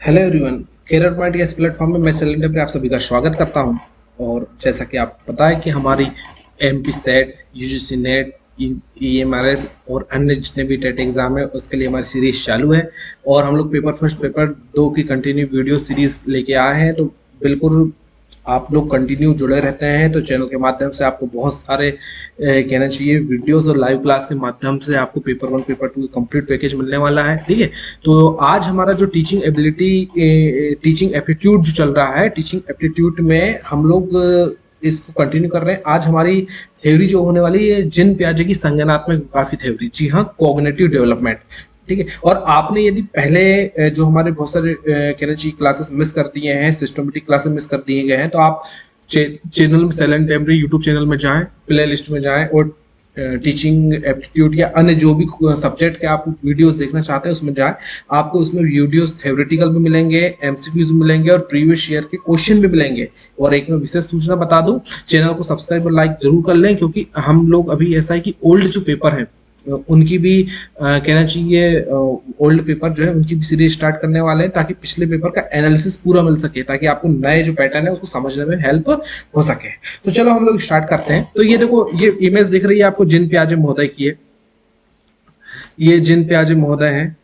Hello everyone, career point के इस platform में मैं सिलेंडर पे आप सभी का स्वागत करता हूं। और जैसा कि आप पता है कि हमारी MP set, UGC net, EMRS और अन्य जितने भी टेट एग्जाम है उसके लिए हमारी सीरीज चालू है। और हम लोग पेपर फर्स्ट पेपर दो की कंटिन्यू वीडियो सीरीज लेके आए हैं। तो बिल्कुल आप लोग कंटिन्यू जुड़े रहते हैं तो चैनल के माध्यम से आपको बहुत सारे कहना चाहिए वीडियोस और लाइव क्लास के माध्यम से आपको paper one paper two complete package मिलने वाला है। ठीक है, तो आज हमारा जो टीचिंग एबिलिटी टीचिंग एप्टीट्यूड जो चल रहा है, टीचिंग एप्टीट्यूड में हम लोग इसको कंटिन्यू कर रहे हैं। आज हमारी थ्योरी जो होने वाली है जिन पियाजे की संज्ञानात्मक विकास की थ्योरी, जी हाँ, कॉग्निटिव डेवलपमेंट। ठीक है, और आपने यदि पहले जो हमारे बहुत सारे कहना चाहिए क्लासेस मिस कर दिए हैं, सिस्टमेटिक क्लासेस मिस कर दिए गए हैं, तो आप चैनल में साइलेंट टेम्परी यूट्यूब चैनल में जाएं, प्ले लिस्ट में जाएं और टीचिंग एप्टीट्यूड या अन्य जो भी सब्जेक्ट के आप वीडियोस देखना चाहते हैं उसमें जाएं। आपको उसमें वीडियोस थ्योरेटिकल भी मिलेंगे, एमसीक्यूज भी मिलेंगे और प्रीवियस ईयर के क्वेश्चन भी मिलेंगे। और एक मैं विशेष सूचना बता दूं, चैनल को सब्सक्राइब और लाइक जरूर कर लें, क्योंकि हम लोग अभी ऐसा है कि ओल्ड जो पेपर है उनकी भी कहना चाहिए ओल्ड पेपर जो है उनकी भी सीरीज स्टार्ट करने वाले हैं, ताकि पिछले पेपर का एनालिसिस पूरा मिल सके, ताकि आपको नए जो पैटर्न है उसको समझने में हेल्प हो सके। तो चलो हम लोग स्टार्ट करते हैं। तो ये देखो, ये इमेज दिख रही है आपको जिन प्याजे महोदय की है। ये जिन प्याजे महोदय है।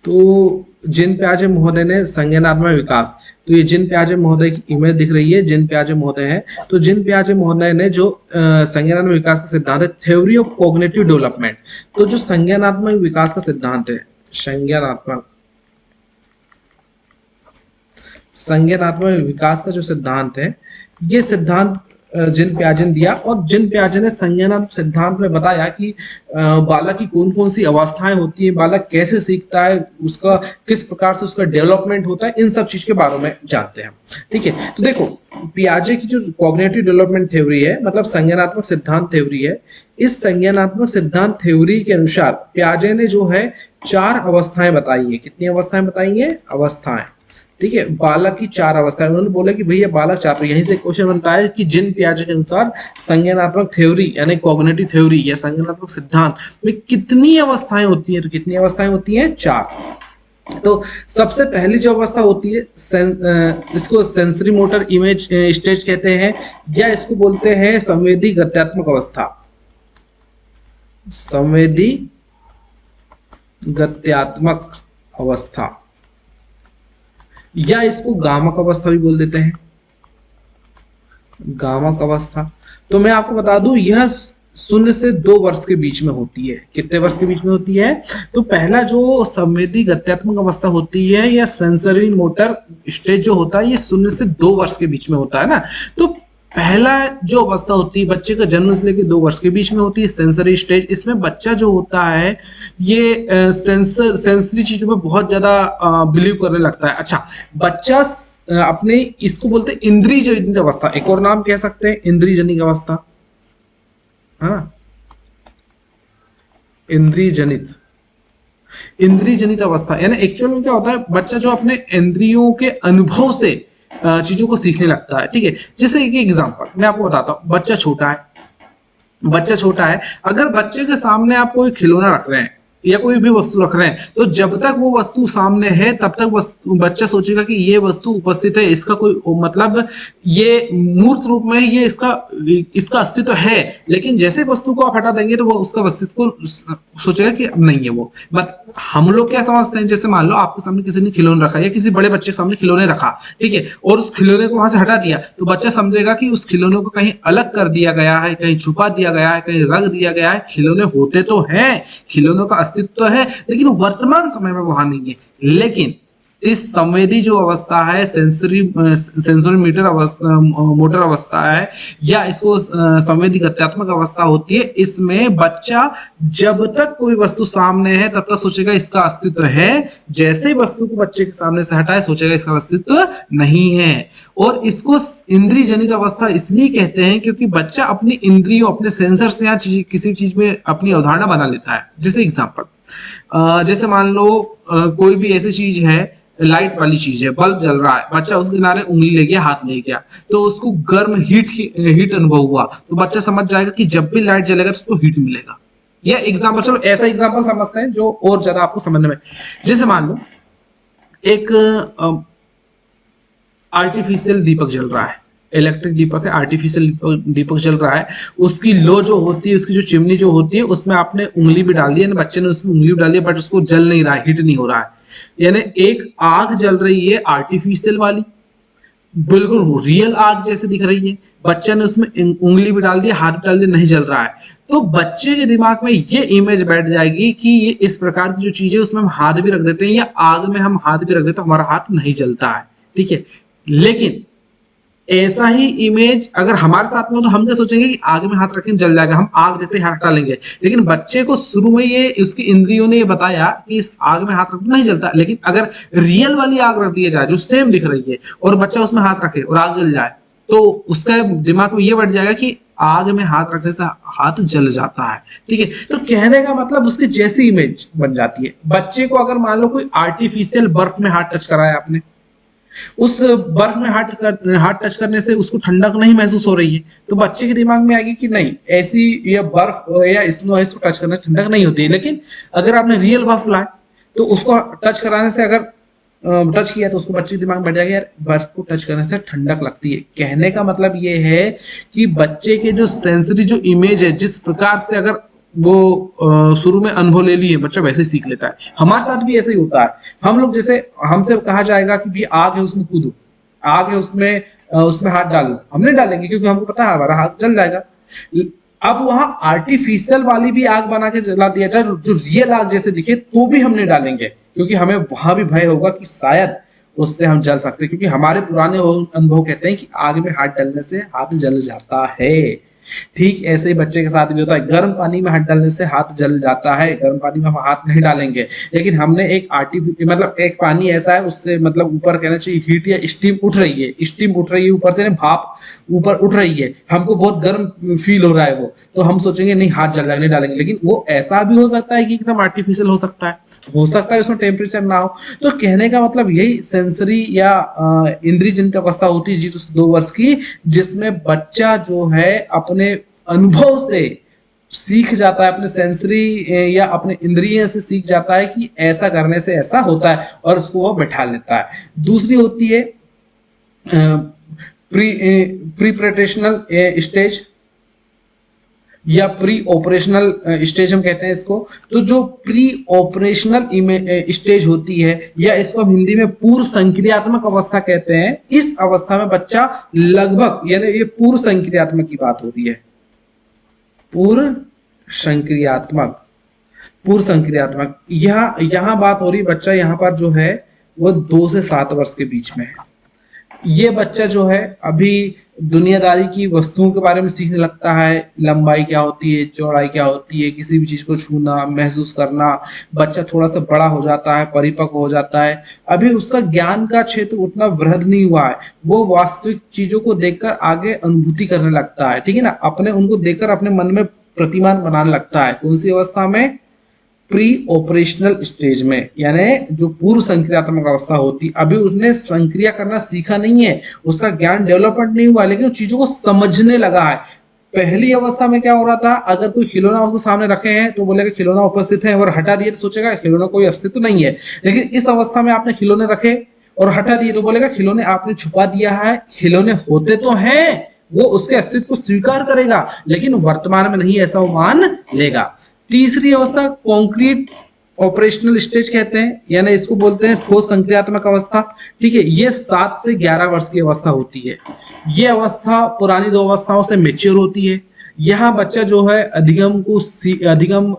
तो जिन प्याजे महोदय ने संज्ञानात्मक विकास, तो ये जिन प्याजे महोदय की इमेज दिख रही है, जिन प्याजे महोदय है। तो जिन प्याजे महोदय ने जो संज्ञानात्मक विकास का सिद्धांत है, थ्योरी ऑफ कॉग्निटिव डेवलपमेंट। तो जो संज्ञानात्मक विकास का सिद्धांत है, संज्ञानात्मक विकास का जो सिद्धांत है, ये सिद्धांत जिन प्याजे ने दिया। और जिन प्याजे ने संज्ञानात्मक सिद्धांत में बताया कि बालक की कौन कौन सी अवस्थाएं होती है, बालक कैसे सीखता है, उसका किस प्रकार से उसका डेवलपमेंट होता है, इन सब चीज के बारे में जानते हैं। ठीक है, तो देखो पियाजे की जो कॉग्निटिव डेवलपमेंट थ्योरी है, मतलब संज्ञानात्मक सिद्धांत थ्योरी है, इस संज्ञानात्मक सिद्धांत थ्योरी के अनुसार पियाजे ने जो है 4 अवस्थाएं बताई है। कितनी अवस्थाएं बताई है? अवस्थाएं। ठीक है, बालक की 4 अवस्थाएं। उन्होंने बोला कि भैया बालक 4, यहीं से क्वेश्चन बनता है कि जिन पियाजे के अनुसार संज्ञानात्मक थ्योरी यानी कॉग्निटिव थ्योरी या संज्ञानात्मक सिद्धांत में कितनी अवस्थाएं होती हैं? तो कितनी अवस्थाएं होती हैं? 4। तो सबसे पहली जो अवस्था होती है, इसको सेंसरी मोटर इमेज स्टेज कहते हैं, या इसको बोलते हैं संवेदी गत्यात्मक अवस्था। संवेदी गत्यात्मक अवस्था, या इसको गामक अवस्था भी बोल देते हैं, गामक अवस्था। तो मैं आपको बता दूं, यह 0 से 2 वर्ष के बीच में होती है। कितने वर्ष के बीच में होती है? तो पहला जो संवेदी गत्यात्मक अवस्था होती है या सेंसरी मोटर स्टेज जो होता है, ये 0 से 2 वर्ष के बीच में होता है ना। तो पहला जो अवस्था होती है बच्चे का जन्म से लेकर 2 वर्ष के बीच में होती है, सेंसरी स्टेज। इसमें बच्चा जो होता है ये सेंसरी चीजों में बहुत ज्यादा बिलीव करने लगता है। अच्छा, बच्चा अपने इसको बोलते हैं इंद्रिय जनित अवस्था। एक और नाम कह सकते हैं इंद्रिय जनित अवस्था, है ना, इंद्रिय जनित अवस्था। यानी एक्चुअल में क्या होता है, बच्चा जो अपने इंद्रियों के अनुभव से चीजों को सीखने लगता है। ठीक है, जैसे एक एग्जांपल मैं आपको बताता हूँ। बच्चा छोटा है, अगर बच्चे के सामने आप कोई खिलौना रख रहे हैं या कोई भी वस्तु रख रहे हैं, तो जब तक वो वस्तु सामने है तब तक बच्चा सोचेगा कि ये वस्तु उपस्थित है, इसका कोई मतलब ये मूर्त रूप में ये इसका अस्तित्व है। लेकिन जैसे वस्तु को आप हटा देंगे तो वो उसका अस्तित्व को सोचेगा कि अब नहीं है वो। बट हम लोग क्या समझते हैं, जैसे मान लो आपके सामने किसी ने खिलौने रखा या किसी बड़े बच्चे के सामने खिलौने रखा, ठीक है, और उस खिलौने को वहां से हटा दिया, तो बच्चा समझेगा कि उस खिलौने को कहीं अलग कर दिया गया है, कहीं छुपा दिया गया है, कहीं रख दिया गया है। खिलौने होते तो हैं, खिलौनों का अस्तित्व है, लेकिन वर्तमान समय में वहां नहीं है। लेकिन इस संवेदी जो अवस्था है, सेंसरी मोटर अवस्था है, या इसको संवेदी गत्यात्मक अवस्था होती है, इसमें बच्चा जब तक कोई वस्तु सामने है तब तक सोचेगा इसका अस्तित्व है। जैसे वस्तु को बच्चे के सामने से हटाए सोचेगा इसका अस्तित्व नहीं है। और इसको इंद्रिय जनित अवस्था इसलिए कहते हैं क्योंकि बच्चा अपनी इंद्रियों, अपने सेंसर से यहाँ किसी चीज में अपनी अवधारणा बना लेता है। जैसे एग्जाम्पल, जैसे मान लो कोई भी ऐसी चीज है, लाइट वाली चीज है, बल्ब जल रहा है, बच्चा उसके किनारे उंगली ले गया, हाथ ले गया, तो उसको गर्म हीट अनुभव हुआ, तो बच्चा समझ जाएगा कि जब भी लाइट जलेगा तो उसको हीट मिलेगा। या एग्जाम्पल, चलो ऐसा एग्जाम्पल समझते हैं जो और ज्यादा आपको समझने में, जैसे मान लो एक आर्टिफिशियल दीपक जल रहा है, इलेक्ट्रिक दीपक है, आर्टिफिशियल दीपक जल रहा है, उसकी लो जो होती है, उसकी जो चिमनी जो होती है, उसमें आपने उंगली भी डाल दी है, बच्चे ने उसमें उंगली भी डाल दी, बट उसको जल नहीं रहा है, हिट नहीं हो रहा है। यानी एक आग जल रही है आर्टिफिशियल वाली, बिल्कुल रियल आग जैसे दिख रही है, बच्चे ने उसमें उंगली भी डाल दी, हाथ भी डाल दिया, नहीं जल रहा है। तो बच्चे के दिमाग में ये इमेज बैठ जाएगी कि ये इस प्रकार की जो चीज है उसमें हम हाथ भी रख देते हैं, या आग में हम हाथ भी रख देते हैं तो हमारा हाथ नहीं जलता है, ठीक है। लेकिन ऐसा ही इमेज अगर हमारे साथ में हो तो हम क्या सोचेंगे कि आग में हाथ रखें जल जाएगा, हम आग देते हाथ डालेंगे। लेकिन बच्चे को शुरू में ये उसकी इंद्रियों ने ये बताया कि इस आग में हाथ रखना नहीं जलता। लेकिन अगर रियल वाली आग रख दी जाए जो सेम दिख रही है और बच्चा उसमें हाथ रखे और आग जल जाए, तो उसका दिमाग में ये बैठ जाएगा कि आग में हाथ रखने से हाथ जल जाता है, ठीक है। तो कहने का मतलब उसकी जैसी इमेज बन जाती है। बच्चे को अगर मान लो कोई आर्टिफिशियल बर्फ में हाथ टच कराया आपने, उस बर्फ में हाथ टच करने से उसको ठंडक नहीं महसूस हो रही है, तो बच्चे के दिमाग में आएगी कि नहीं, ऐसी ये बर्फ या स्नो है, इसको टच करने से ठंडक नहीं होती है। लेकिन अगर आपने रियल बर्फ लाए तो उसको टच कराने से, अगर टच किया तो उसको बच्चे के दिमाग में बैठ जाएगा यार बर्फ को टच करने से ठंडक लगती है। कहने का मतलब ये है कि बच्चे के जो सेंसरी जो इमेज है, जिस प्रकार से अगर वो शुरू में अनुभव ले लिए, बच्चा वैसे सीख लेता है। हमारे साथ भी ऐसे ही होता है। हम लोग जैसे हमसे कहा जाएगा कि भी आग है उसमें कूदो, आग है उसमें हाथ डालो, हम नहीं डालेंगे क्योंकि हमको पता है हमारा हाथ जल जाएगा। अब वहां आर्टिफिशियल वाली भी आग बना के जला दिया जाए जो रियल आग जैसे दिखे, तो भी हम नहीं डालेंगे, क्योंकि हमें वहां भी भय होगा कि शायद उससे हम जल सकते हैं, क्योंकि हमारे पुराने अनुभव कहते हैं कि आग में हाथ डालने से हाथ जल जाता है। ठीक ऐसे ही बच्चे के साथ भी होता है, गर्म पानी में हाथ डालने से हाथ जल जाता है, गर्म पानी में हम हाथ नहीं डालेंगे। लेकिन हमने एक मतलब एक पानी ऐसा है उससे मतलब ऊपर कहना चाहिए हीट या स्टीम उठ रही है, स्टीम उठ रही है ऊपर से, भाप ऊपर उठ रही है, हमको बहुत गर्म फील हो रहा है वो, तो हम सोचेंगे नहीं हाथ जल नहीं डालेंगे। लेकिन वो ऐसा भी हो सकता है कि एकदम आर्टिफिशियल हो सकता है उसमें टेम्परेचर ना हो। तो कहने का मतलब यही सेंसरी या इंद्रिय जनित अवस्था होती है 0 से 2 वर्ष की, जिसमें बच्चा जो है अपने अनुभव से सीख जाता है, अपने सेंसरी या अपने इंद्रिय से सीख जाता है कि ऐसा करने से ऐसा होता है, और उसको वो बैठा लेता है। दूसरी होती है प्रीपरेशनल स्टेज या प्री ऑपरेशनल स्टेज हम कहते हैं इसको। तो जो प्री ऑपरेशनल स्टेज होती है, या इसको हम हिंदी में पूर्व संक्रियात्मक अवस्था कहते हैं, इस अवस्था में बच्चा लगभग, यानी ये पूर्व संक्रियात्मक की बात हो रही है, पूर्व संक्रियात्मक यहाँ बात हो रही है। बच्चा यहाँ पर जो है वो 2 से 7 वर्ष के बीच में है। ये बच्चा जो है अभी दुनियादारी की वस्तुओं के बारे में सीखने लगता है, लंबाई क्या होती है, चौड़ाई क्या होती है, किसी भी चीज को छूना, महसूस करना। बच्चा थोड़ा सा बड़ा हो जाता है, परिपक्व हो जाता है, अभी उसका ज्ञान का क्षेत्र उतना वृहद नहीं हुआ है, वो वास्तविक चीजों को देखकर आगे अनुभूति करने लगता है, ठीक है ना, अपने उनको देखकर अपने मन में प्रतिमान बनाने लगता है। कौन सी अवस्था में? प्री ऑपरेशनल स्टेज में, यानी जो पूर्व संक्रियात्मक अवस्था होती। अभी उसने संक्रिया करना सीखा नहीं है, उसका ज्ञान डेवलपमेंट नहीं हुआ, लेकिन चीजों को समझने लगा है। पहली अवस्था में क्या हो रहा था, अगर कोई खिलौना उसके सामने रखे हैं तो बोलेगा खिलौना उपस्थित है, और हटा दिए तो सोचेगा खिलौना कोई अस्तित्व नहीं है। लेकिन इस अवस्था में आपने खिलौने रखे और हटा दिए तो बोलेगा खिलौने आपने छुपा दिया है, खिलौने होते तो हैं, वो उसके अस्तित्व को स्वीकार करेगा, लेकिन वर्तमान में नहीं ऐसा वो मान लेगा। तीसरी अवस्था कॉन्क्रीट ऑपरेशनल स्टेज कहते हैं, यानी इसको बोलते हैं ठोस संक्रियात्मक अवस्था, ठीक है। ये 7 से 11 वर्ष की अवस्था होती है। ये अवस्था पुरानी 2 अवस्थाओं से मेच्योर होती है। यहाँ बच्चा जो है अधिगम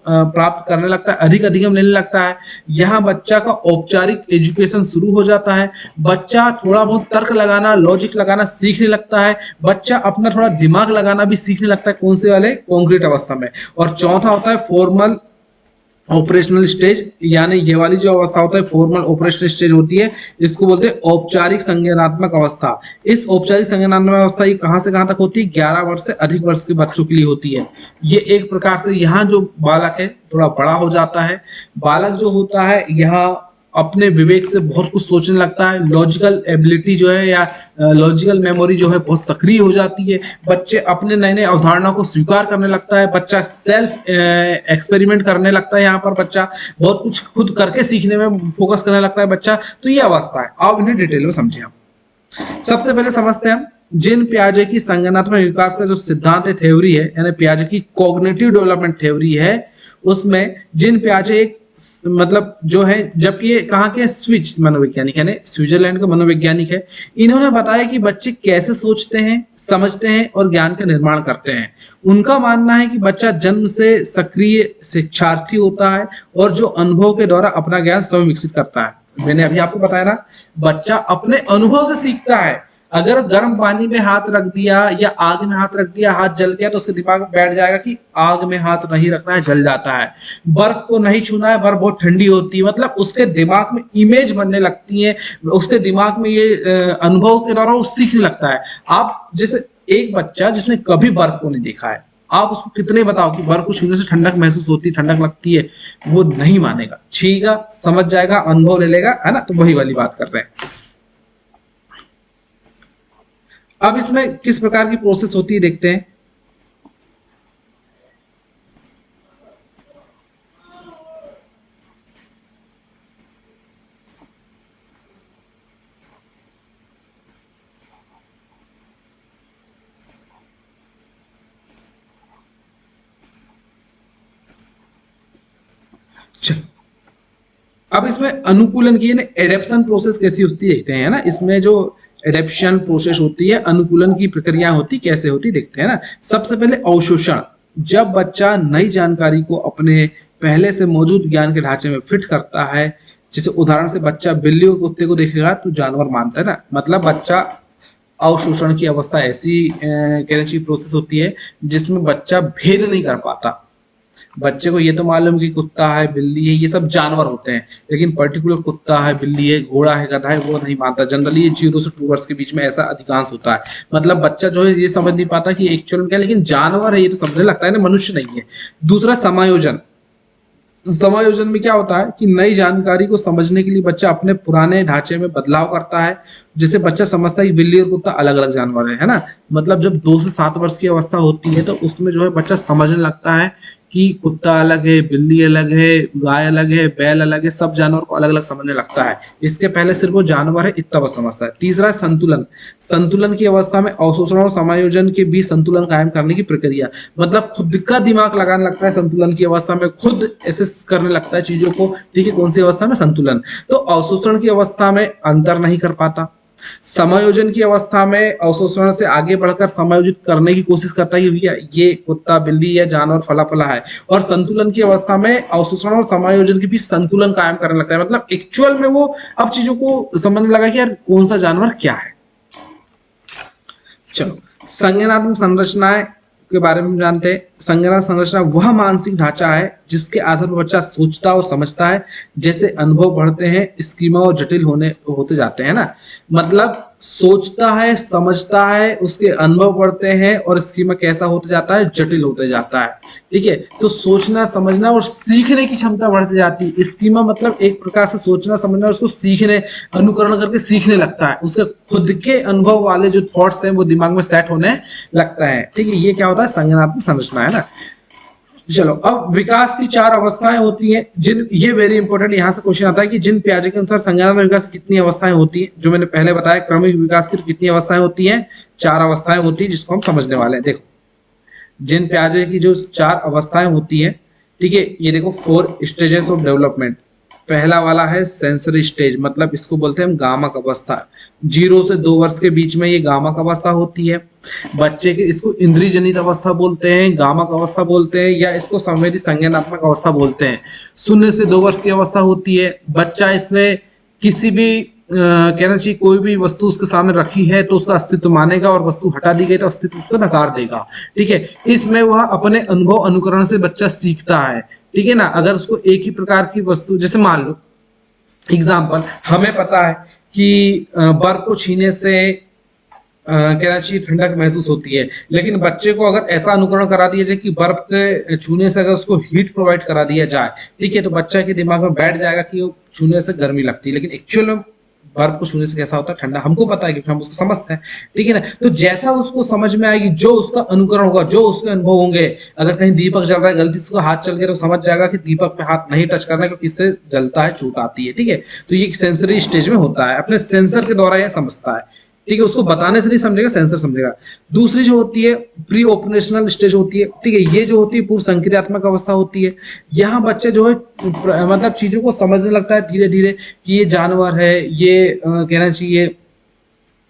प्राप्त करने लगता है, अधिगम लेने लगता है। यहाँ बच्चा का औपचारिक एजुकेशन शुरू हो जाता है। बच्चा थोड़ा बहुत तर्क लगाना, लॉजिक लगाना सीखने लगता है। बच्चा अपना थोड़ा दिमाग लगाना भी सीखने लगता है। कौन से वाले? कॉन्क्रीट अवस्था में। और चौथा होता है फॉर्मल ऑपरेशनल स्टेज, यानी ये वाली जो अवस्था होता है फॉर्मल ऑपरेशनल स्टेज होती है, इसको बोलते हैं औपचारिक संज्ञानात्मक अवस्था। इस औपचारिक संज्ञानात्मक अवस्था ये कहां से कहां तक होती है? 11 वर्ष से अधिक वर्ष के बच्चों के लिए होती है। ये एक प्रकार से यहाँ जो बालक है थोड़ा बड़ा हो जाता है। बालक जो होता है यहाँ अपने विवेक से बहुत कुछ सोचने लगता है, लॉजिकल एबिलिटी जो है या लॉजिकल मेमोरी जो है बहुत सक्रिय हो जाती है, बच्चे अपने नए नए अवधारणा को स्वीकार करने लगता है, बच्चा सेल्फ एक्सपेरिमेंट करने लगता है, यहाँ पर बच्चा बहुत कुछ खुद करके सीखने में फोकस करने लगता है बच्चा। तो ये अवस्था है, आप इन्हें डिटेल में समझे। हम सबसे पहले समझते हैं जीन पियाजे की संज्ञानात्मक विकास का जो सिद्धांत है, थ्योरी है, यानी पियाजे की कॉग्निटिव डेवलपमेंट थ्योरी है, उसमें जीन पियाजे एक मतलब जो है, जबकि ये कहाँ के स्विच मनोवैज्ञानिक है, स्विट्जरलैंड के मनोवैज्ञानिक है, इन्होंने बताया कि बच्चे कैसे सोचते हैं, समझते हैं और ज्ञान का निर्माण करते हैं। उनका मानना है कि बच्चा जन्म से सक्रिय शिक्षार्थी होता है और जो अनुभव के द्वारा अपना ज्ञान स्वयं विकसित करता है। मैंने अभी आपको बताया ना, बच्चा अपने अनुभव से सीखता है। अगर गर्म पानी में हाथ रख दिया या आग में हाथ रख दिया, हाथ जल गया, तो उसके दिमाग में बैठ जाएगा कि आग में हाथ नहीं रखना है, जल जाता है। बर्फ को नहीं छूना है, बर्फ बहुत ठंडी होती है, मतलब उसके दिमाग में इमेज बनने लगती है, उसके दिमाग में ये अनुभव के द्वारा वो सीखने लगता है। आप जैसे एक बच्चा जिसने कभी बर्फ को नहीं देखा है, आप उसको कितने बताओ कि बर्फ को छूने से ठंडक महसूस होती है, ठंडक लगती है, वो नहीं मानेगा, छीगा, समझ जाएगा, अनुभव ले लेगा, है ना। तो वही वाली बात कर रहे हैं। अब इसमें किस प्रकार की प्रोसेस होती है देखते हैं। अब इसमें अनुकूलन की एडेप्शन प्रोसेस कैसी होती है देखते हैं, है ना। इसमें जो एडेप्शन प्रोसेस होती है, अनुकूलन की प्रक्रिया होती, कैसे होती देखते हैं ना। सबसे पहले अवशोषण, जब बच्चा नई जानकारी को अपने पहले से मौजूद ज्ञान के ढांचे में फिट करता है, जैसे उदाहरण से बच्चा बिल्ली और कुत्ते को देखेगा तो जानवर मानता है ना, मतलब बच्चा अवशोषण की अवस्था ऐसी कहने की प्रोसेस होती है जिसमें बच्चा भेद नहीं कर पाता। बच्चे को ये तो मालूम कि कुत्ता है, बिल्ली है, ये सब जानवर होते हैं, लेकिन पर्टिकुलर कुत्ता है, बिल्ली है, घोड़ा है, गधा है, वो नहीं मानता। जनरली ये 0 से 2 वर्ष के बीच में ऐसा अधिकांश होता है। मतलब बच्चा जो है ये समझ नहीं पाता कि एक्चुअल में क्या है, लेकिन जानवर है ये तो समझने लगता है ना, मनुष्य नहीं है। दूसरा समायोजन। समायोजन में क्या होता है कि नई जानकारी को समझने के लिए बच्चा अपने पुराने ढांचे में बदलाव करता है। जैसे बच्चा समझता है कि बिल्ली और कुत्ता अलग अलग जानवर है ना। मतलब जब 2 से 7 वर्ष की अवस्था होती है तो उसमें जो है बच्चा समझने लगता है कि कुत्ता अलग है, बिल्ली अलग है, गाय अलग है, बैल अलग है, सब जानवर को अलग अलग समझने लगता है। इसके पहले सिर्फ वो जानवर है इतना बस समझता है। तीसरा संतुलन। संतुलन की अवस्था में अवशोषण और समायोजन के बीच संतुलन कायम करने की प्रक्रिया, मतलब खुद का दिमाग लगाने लगता है संतुलन की अवस्था में, खुद एसेस करने लगता है चीजों को। ठीक है, कौन सी अवस्था में? संतुलन। तो अवशोषण की अवस्था में अंतर नहीं कर पाता। समायोजन की अवस्था में अवशोषण से आगे बढ़कर समायोजित करने की कोशिश करता है भैया ये कुत्ता, बिल्ली या जानवर फला फला है। और संतुलन की अवस्था में अवशोषण और समायोजन के बीच संतुलन कायम करने लगता है। मतलब एक्चुअल में वो अब चीजों को समझने लगा कि यार कौन सा जानवर क्या है। चलो, संज्ञानात्मक संरचनाएं के बारे में जानते हैं। संज्ञानात्मक संरचना वह मानसिक ढांचा है जिसके आधार पर बच्चा सोचता और समझता है। जैसे अनुभव बढ़ते हैं, स्कीमा और जटिल होते जाते हैं ना। मतलब सोचता है, समझता है, उसके अनुभव बढ़ते हैं और स्कीमा कैसा होते जाता है? जटिल होते जाता है। ठीक है, तो सोचना, समझना और सीखने की क्षमता बढ़ती जाती है। स्कीमा मतलब एक प्रकार से सोचना, समझना और उसको सीखने, अनुकरण करके सीखने लगता है। उसके खुद के अनुभव वाले जो थॉट्स हैं वो दिमाग में सेट होने लगता है। ठीक है, ये क्या होता है? संज्ञानात्मक संरचना है ना। चलो, अब विकास की 4 अवस्थाएं होती हैं जिन, ये वेरी इंपॉर्टेंट, यहाँ से क्वेश्चन आता है कि जीन पियाजे के अनुसार संज्ञानात्मक विकास की कितनी अवस्थाएं होती हैं। जो मैंने पहले बताया, क्रमिक विकास की कितनी अवस्थाएं होती हैं? 4 अवस्थाएं होती है, जिसको हम समझने वाले हैं। देखो, जीन पियाजे की जो 4 अवस्थाएं होती हैं, ठीक है, ये देखो 4 स्टेजेस ऑफ डेवलपमेंट। पहला वाला है सेंसरी स्टेज, मतलब इसको बोलते हैं हम गामक अवस्था। 0 से 2 वर्ष के बीच में ये गामक अवस्था होती है। बच्चे के इसको इंद्रिय जनित अवस्था बोलते हैं, गामक अवस्था बोलते हैं, या इसको संवेदी संज्ञानात्मक अवस्था बोलते हैं। 0 से 2 वर्ष की अवस्था होती है। बच्चा इसमें किसी भी कहना चाहिए कोई भी वस्तु उसके सामने रखी है तो उसका अस्तित्व मानेगा, और वस्तु हटा दी गई तो अस्तित्व उसको नकार देगा। ठीक है, इसमें वह अपने अनुभव अनुकरण से बच्चा सीखता है। ठीक है ना। अगर उसको एक ही प्रकार की वस्तु, जैसे मान लो एग्जाम्पल, हमें पता है कि बर्फ को छीने से कहना चाहिए ठंडक महसूस होती है। लेकिन बच्चे को अगर ऐसा अनुकरण करा दिया जाए कि बर्फ के छूने से अगर उसको हीट प्रोवाइड करा दिया जाए, ठीक है, तो बच्चा के दिमाग में बैठ जाएगा कि वो छूने से गर्मी लगती है, लेकिन एक्चुअल में बर्फ को छूने से कैसा होता है, ठंडा। हमको पता है क्योंकि हम उसको समझते हैं, ठीक है ना। तो जैसा उसको समझ में आएगी, जो उसका अनुकरण होगा, जो उसके अनुभव होंगे, अगर कहीं दीपक जल रहा है, गलती से उसका हाथ चल गया तो समझ जाएगा कि दीपक पे हाथ नहीं टच करना है क्योंकि इससे जलता है, चोट आती है, ठीक है। तो ये सेंसरी स्टेज में होता है, अपने सेंसर के द्वारा यह समझता है, ठीक है। उसको बताने से नहीं समझेगा, सेंसर समझेगा। दूसरी जो होती है प्री ऑपरेशनल स्टेज होती है, ठीक है। ये जो होती है पूर्व संक्रियात्मक अवस्था होती है। यहाँ बच्चे जो है मतलब चीजों को समझने लगता है धीरे धीरे कि ये जानवर है, ये कहना चाहिए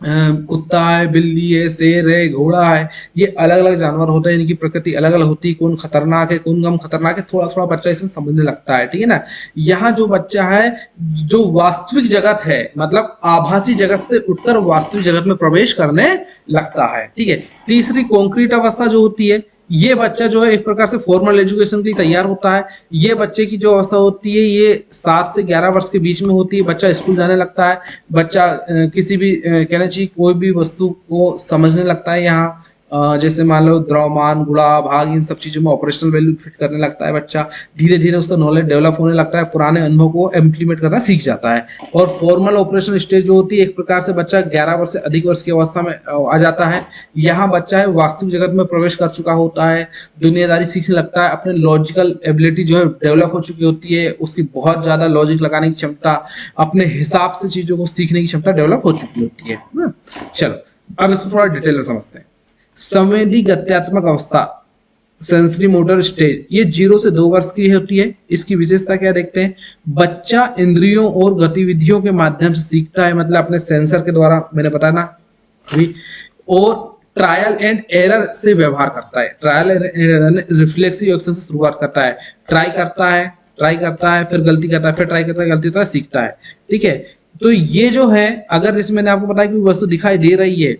कुत्ता है, बिल्ली है, शेर है, घोड़ा है, ये अलग अलग जानवर होते हैं, इनकी प्रकृति अलग अलग होती है, कौन खतरनाक है, कौन कम खतरनाक है, थोड़ा थोड़ा बच्चा इसमें समझने लगता है, ठीक है ना। यहाँ जो बच्चा है, जो वास्तविक जगत है, मतलब आभासी जगत से उठकर वास्तविक जगत में प्रवेश करने लगता है, ठीक है। तीसरी कॉन्क्रीट अवस्था जो होती है, ये बच्चा जो है एक प्रकार से फॉर्मल एजुकेशन के लिए तैयार होता है। ये बच्चे की जो अवस्था होती है, ये 7 से 11 वर्ष के बीच में होती है। बच्चा स्कूल जाने लगता है, बच्चा किसी भी कहना चाहिए कोई भी वस्तु को समझने लगता है। यहाँ जैसे मान लो द्रव्यमान, गुणा, भाग, इन सब चीजों में ऑपरेशनल वैल्यू फिट करने लगता है बच्चा। धीरे धीरे उसका नॉलेज डेवलप होने लगता है, पुराने अनुभव को इम्प्लीमेंट करना सीख जाता है। और फॉर्मल ऑपरेशन स्टेज जो होती है, एक प्रकार से बच्चा 11 वर्ष से अधिक वर्ष की अवस्था में आ जाता है। यहाँ बच्चा है वास्तविक जगत में प्रवेश कर चुका होता है, दुनियादारी सीखने लगता है, अपने लॉजिकल एबिलिटी जो है डेवलप हो चुकी होती है, उसकी बहुत ज्यादा लॉजिक लगाने की क्षमता, अपने हिसाब से चीजों को सीखने की क्षमता डेवलप हो चुकी होती है। चलो अब इसको थोड़ा डिटेल में समझते हैं। संवेदी गत्यात्मक अवस्था, सेंसरी मोटर स्टेज, ये 0 से 2 वर्ष की होती है। इसकी विशेषता क्या देखते हैं, बच्चा इंद्रियों और गतिविधियों के माध्यम से सीखता है, मतलब अपने सेंसर के द्वारा, मैंने बताया ना अभी, और ट्रायल एंड एरर से व्यवहार करता है। Trial and error reflexive action से शुरुआत करता है, ट्राई करता है, फिर गलती करता है, फिर ट्राई करता है, गलती करता है, सीखता है, ठीक है। तो ये जो है, अगर जैसे मैंने आपको बताया कि वस्तु दिखाई दे रही है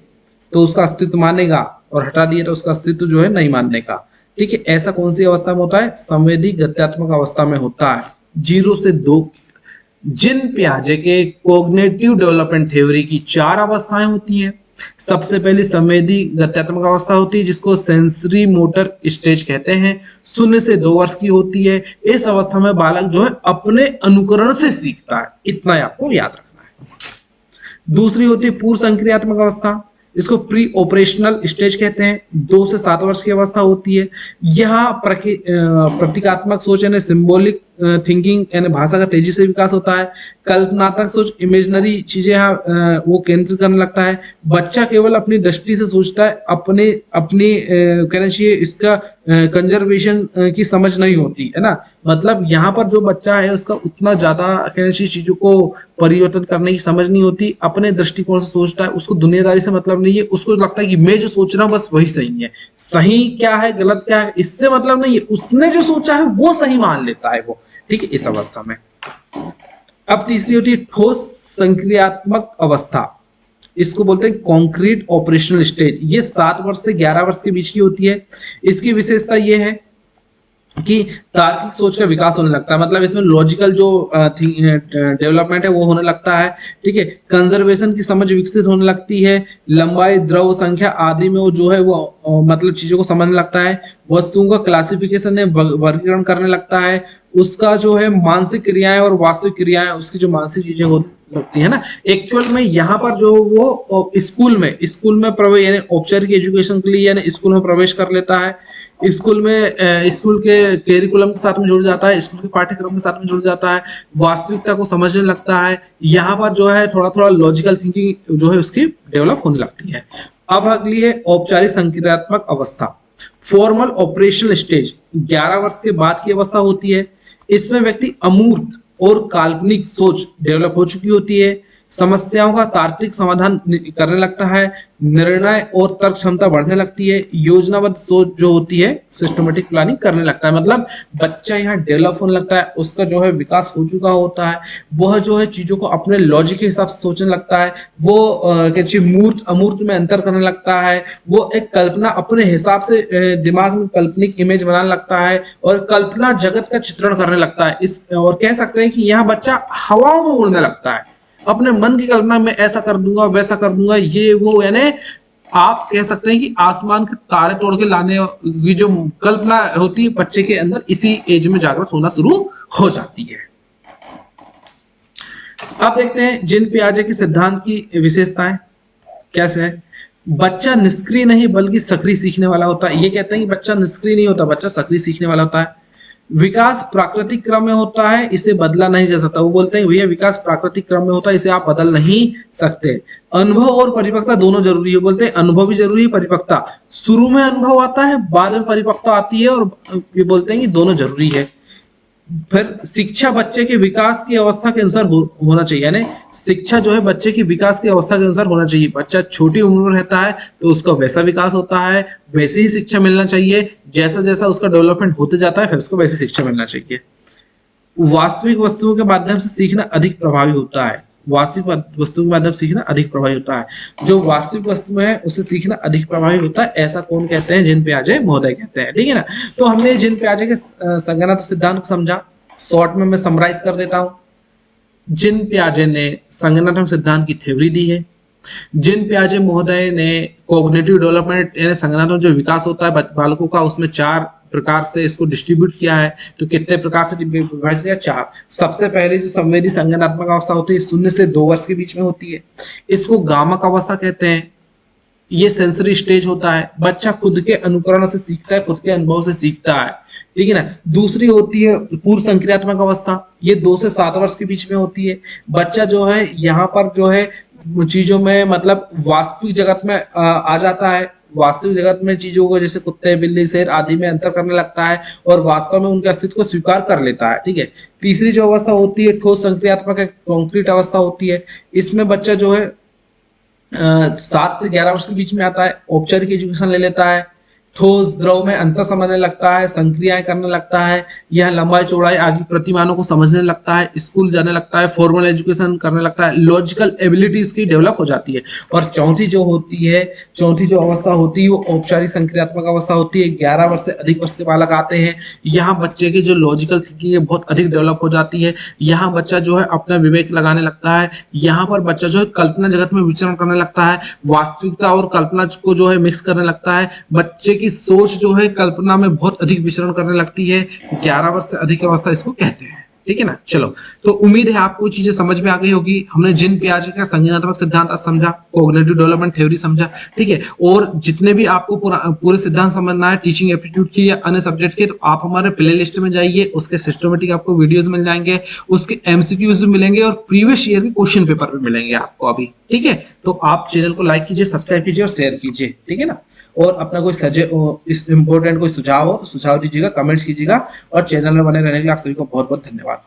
तो उसका अस्तित्व मानेगा, और हटा दिए तो उसका अस्तित्व जो है नहीं मानने का, ठीक है। ऐसा कौन सी अवस्था में होता है, संवेदी गत्यात्मक अवस्था में होता है, 0 से 2। जिन पियाजे के कॉग्निटिव डेवलपमेंट थ्योरी की 4 अवस्थाएं होती हैं। सबसे पहली संवेदी गत्यात्मक अवस्था होती है, जिसको सेंसरी मोटर स्टेज कहते हैं, 0 से 2 वर्ष की होती है। इस अवस्था में बालक जो है अपने अनुकरण से सीखता है, इतना आपको याद रखना है। दूसरी होती है पूर्व संक्रियात्मक अवस्था, इसको प्री ऑपरेशनल स्टेज कहते हैं, 2 से 7 वर्ष की अवस्था होती है। यहाँ प्रतीकात्मक सोच यानी सिंबॉलिक थिंकिंग यानी भाषा का तेजी से विकास होता है। कल्पनात्मक सोच, इमेजिनरी चीजें यहाँ वो केंद्रित करने लगता है। बच्चा केवल अपनी दृष्टि से सोचता है, अपने अपनी कहना चाहिए इसका कंजर्वेशन की समझ नहीं होती है ना। मतलब यहाँ पर जो बच्चा है उसका उतना ज्यादा कहना चाहिए चीजों को परिवर्तन करने की समझ नहीं होती, अपने दृष्टिकोण से सोचता है, उसको दुनियादारी से मतलब नहीं है, उसको लगता है कि मैं जो सोच रहा हूँ बस वही सही है, सही क्या है गलत क्या है इससे मतलब नहीं है, उसने जो सोचा है वो सही मान लेता है वो, ठीक है, इस अवस्था में। अब तीसरी होती है ठोस संक्रियात्मक अवस्था, इसको बोलते हैं कॉन्क्रीट ऑपरेशनल स्टेज। ये 7 वर्ष से 11 वर्ष के बीच की होती है। इसकी विशेषता ये है कि तार्किक सोच का विकास होने लगता है, मतलब इसमें लॉजिकल जो डेवलपमेंट है वो होने लगता है, ठीक है। कंजर्वेशन की समझ विकसित होने लगती है, लंबाई, द्रव संख्या आदि में वो जो है वो मतलब चीजों को समझने लगता है, वस्तुओं का क्लासिफिकेशन वर्गीकरण करने लगता है, उसका जो है मानसिक क्रियाएं और वास्तविक क्रियाएं, उसकी जो मानसिक चीजें होती है ना। एक्चुअल में यहाँ पर जो वो स्कूल में प्रवेश यानी औपचारिक एजुकेशन के लिए यानी स्कूल में प्रवेश कर लेता है, स्कूल में स्कूल के करिकुलम के साथ में जुड़ जाता है, स्कूल के पाठ्यक्रम के साथ में जुड़ जाता है, वास्तविकता को समझने लगता है। यहाँ पर जो है थोड़ा थोड़ा लॉजिकल थिंकिंग जो है उसकी डेवलप होने लगती है। अब अगली है औपचारिक संक्रियात्मक अवस्था, फॉर्मल ऑपरेशनल स्टेज, 11 वर्ष के बाद की अवस्था होती है। इसमें व्यक्ति अमूर्त और काल्पनिक सोच डेवलप हो चुकी होती है, समस्याओं का तार्किक समाधान करने लगता है, निर्णय और तर्क क्षमता बढ़ने लगती है, योजनाबद्ध सोच जो होती है सिस्टमेटिक प्लानिंग करने लगता है। मतलब बच्चा यहाँ डेवलप होने लगता है, उसका जो है विकास हो चुका होता है, वह जो है चीजों को अपने लॉजिक के हिसाब से सोचने लगता है, वो मूर्त अमूर्त में अंतर करने लगता है, वो एक कल्पना अपने हिसाब से दिमाग में काल्पनिक इमेज बनाने लगता है और कल्पना जगत का चित्रण करने लगता है। इस और कह सकते हैं कि यहाँ बच्चा हवाओं में उड़ने लगता है, अपने मन की कल्पना में ऐसा कर दूंगा वैसा कर दूंगा ये वो, यानी आप कह सकते हैं कि आसमान के तारे तोड़ के लाने की जो कल्पना होती है बच्चे के अंदर, इसी एज में जागृत होना शुरू हो जाती है। अब देखते हैं जीन पियाजे के सिद्धांत की विशेषताएं कैसे है। बच्चा निष्क्रिय नहीं बल्कि सक्रिय सीखने वाला होता है। ये कहते हैं कि बच्चा निष्क्रिय नहीं होता, बच्चा सक्रिय सीखने वाला होता है। विकास प्राकृतिक क्रम में होता है, इसे बदला नहीं जा सकता। वो बोलते हैं भैया विकास प्राकृतिक क्रम में होता है, इसे आप बदल नहीं सकते। अनुभव और परिपक्वता दोनों जरूरी है। बोलते हैं अनुभव भी जरूरी है, परिपक्वता। शुरू में अनुभव आता है, बाद में परिपक्वता आती है, और ये बोलते हैं कि दोनों जरूरी है। फिर शिक्षा बच्चे के विकास की अवस्था के अनुसार होना चाहिए, यानी शिक्षा जो है बच्चे की विकास की अवस्था के अनुसार होना चाहिए। बच्चा छोटी उम्र में रहता है तो उसका वैसा विकास होता है, वैसे ही शिक्षा मिलना चाहिए। जैसा जैसा उसका डेवलपमेंट होते जाता है फिर उसको वैसी शिक्षा मिलना चाहिए। वास्तविक वस्तुओं के माध्यम से सीखना अधिक प्रभावी होता है। वास्तविक वस्तु के माध्यम से सीखना अधिक प्रभावी होता है। जो वास्तविक वस्तु है उससे सीखना अधिक प्रभावी होता है, ऐसा कौन कहते हैं? जीन पियाजे महोदय कहते हैं। ठीक है ना। तो हमने जीन पियाजे के संज्ञानात्मक सिद्धांत को समझा। शॉर्ट में मैं समराइज कर देता हूं। जीन पियाजे ने संज्ञानात्मक सिद्धांत की थ्योरी दी है। जीन पियाजे महोदय ने कॉग्निटिव डेवलपमेंट यानी संज्ञानात्मक जो विकास होता है बालकों का, उसमें 4 प्रकार से इसको डिस्ट्रीब्यूट किया है। तो कितने प्रकार से विभाजित किया? 4। सबसे पहले जो संवेदी संज्ञानात्मक अवस्था होती है 0 से 2 वर्ष के बीच में होती है, इसको गामक अवस्था कहते हैं। ये सेंसरी स्टेज होता है, बच्चा खुद के अनुकरण से सीखता है, खुद के अनुभव से सीखता है। ठीक है ना। दूसरी होती है पूर्व संक्रियात्मक अवस्था, ये 2 से 7 वर्ष के बीच में होती है। बच्चा जो है यहाँ पर जो है चीजों में मतलब वास्तविक जगत में आ जाता है। वास्तविक जगत में चीजों को जैसे कुत्ते, बिल्ली, शेर आदि में अंतर करने लगता है और वास्तव में उनके अस्तित्व को स्वीकार कर लेता है। ठीक है। तीसरी जो अवस्था होती है ठोस संक्रियात्मक कॉन्क्रीट अवस्था होती है। इसमें बच्चा जो है 7 से 11 वर्ष के बीच में आता है, औपचारिक एजुकेशन ले लेता है, ठोस द्रव में अंतर समझने लगता है, संक्रियाएं करने लगता है, यह लंबाई चौड़ाई आदि प्रतिमानों को समझने लगता है, स्कूल जाने लगता है, फॉर्मल एजुकेशन करने लगता है, लॉजिकल एबिलिटी उसकी डेवलप हो जाती है। और चौथी जो अवस्था होती है वो औपचारिक संक्रियात्मक अवस्था होती है। 11 वर्ष से अधिक वर्ष के बालक आते हैं। यहाँ बच्चे की जो लॉजिकल थिंकिंग है बहुत अधिक डेवलप हो जाती है। यहाँ बच्चा जो है अपना विवेक लगाने लगता है। यहाँ पर बच्चा जो है कल्पना जगत में विचरण करने लगता है, वास्तविकता और कल्पना को जो है मिक्स करने लगता है। बच्चे की सोच जो है कल्पना में बहुत अधिक विचरण करने लगती है। 11 वर्ष से अधिक अवस्था इसको कहते हैं। ठीक है ना। चलो, तो उम्मीद है आपको चीजें समझ में आ गई होगी। हमने जीन पियाजे का संज्ञानात्मक सिद्धांत समझा, कॉग्निटिव डेवलपमेंट थ्योरी समझा। ठीक है। और जितने भी आपको पूरे सिद्धांत समझना है टीचिंग एप्टीट्यूड की या अन्य सब्जेक्ट के, तो आप हमारे प्ले लिस्ट में जाइए, उसके सिस्टमेटिक आपको वीडियोस मिल जाएंगे, उसके एमसीक्यूज भी मिलेंगे और प्रीवियस ईयर के क्वेश्चन पेपर भी मिलेंगे आपको अभी। ठीक है। तो आप चैनल को लाइक कीजिए, सब्सक्राइब कीजिए और शेयर कीजिए। ठीक है ना। और अपना कोई इंपॉर्टेंट कोई सुझाव हो तो सुझाव दीजिएगा, कमेंट्स कीजिएगा। और चैनल में बने रहने के लिए आप सभी को बहुत बहुत धन्यवाद।